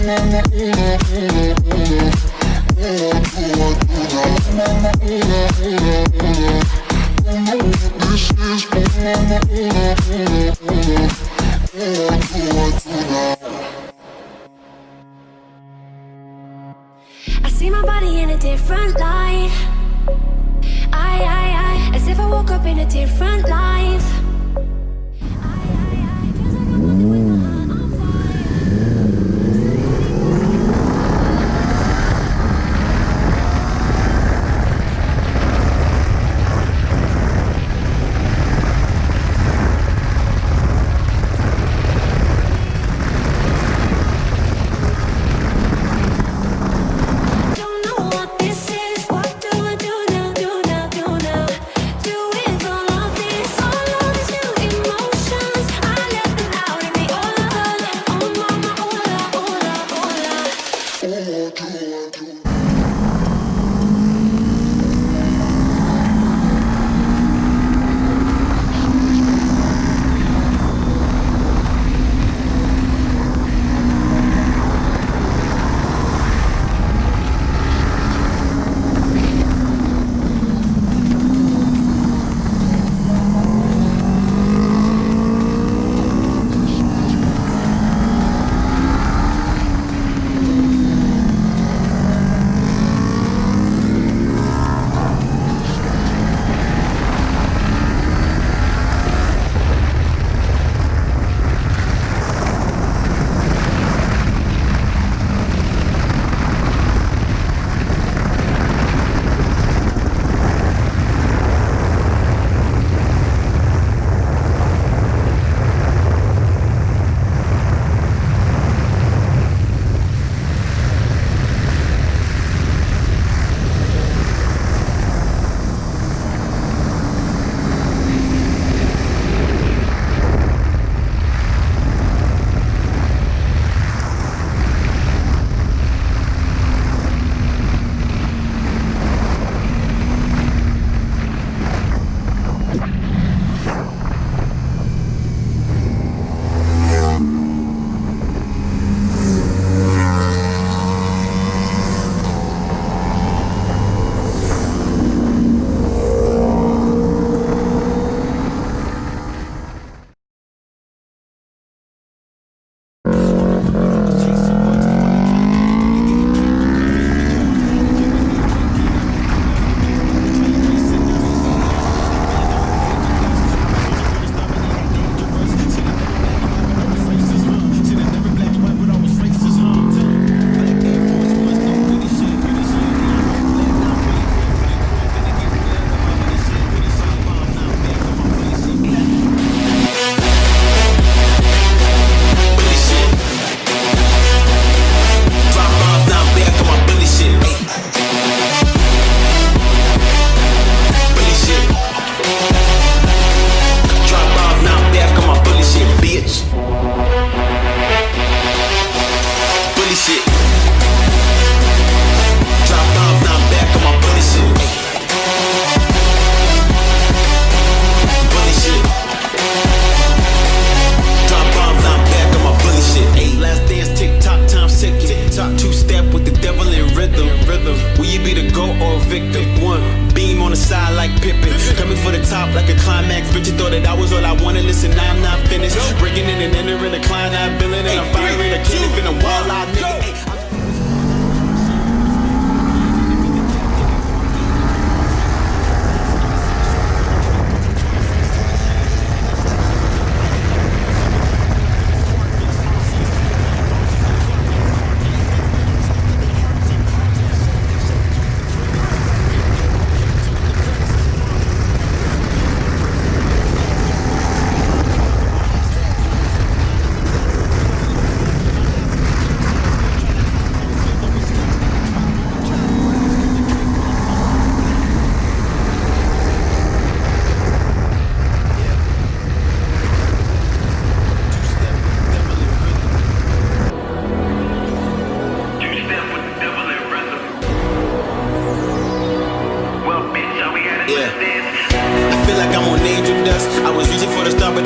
I see my body in a different light. I, as if I woke up in a different life. Feels like I'm on Don't know what this is. What do I do now? Do now? Do now? Do with all of these new emotions. I let them out in the ola. Oh mama, ola, ola, ola.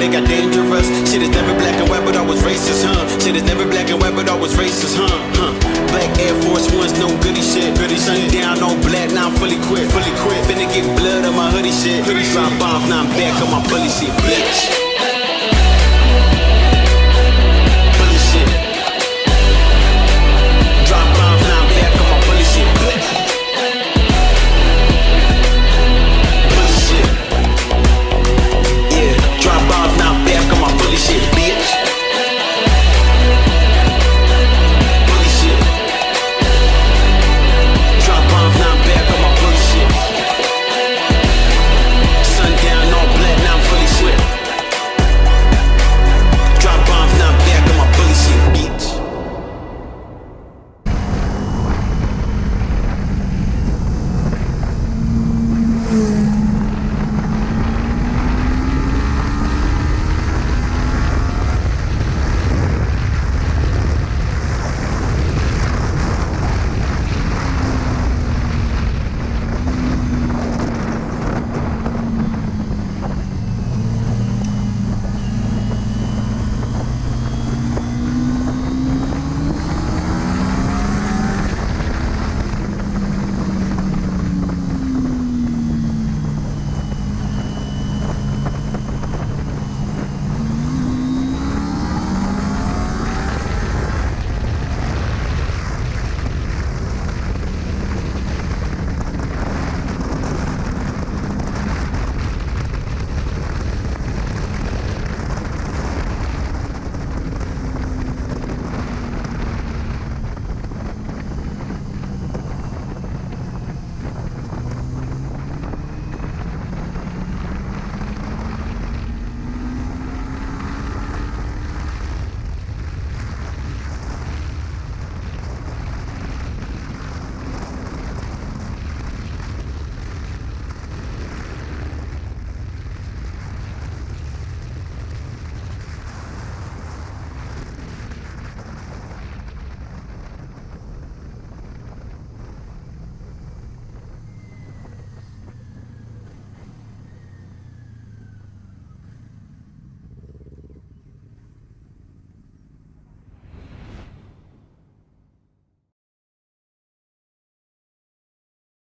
they got dangerous. Shit is never black and white, but always racist, huh? Shit is never black and white, but always was racist, huh? Black Air Force Ones, no goodie shit. Sundown on black, now I'm fully quit. Finna get blood on my hoodie shit. Drop bombs, now I'm back on my bully shit, bitch.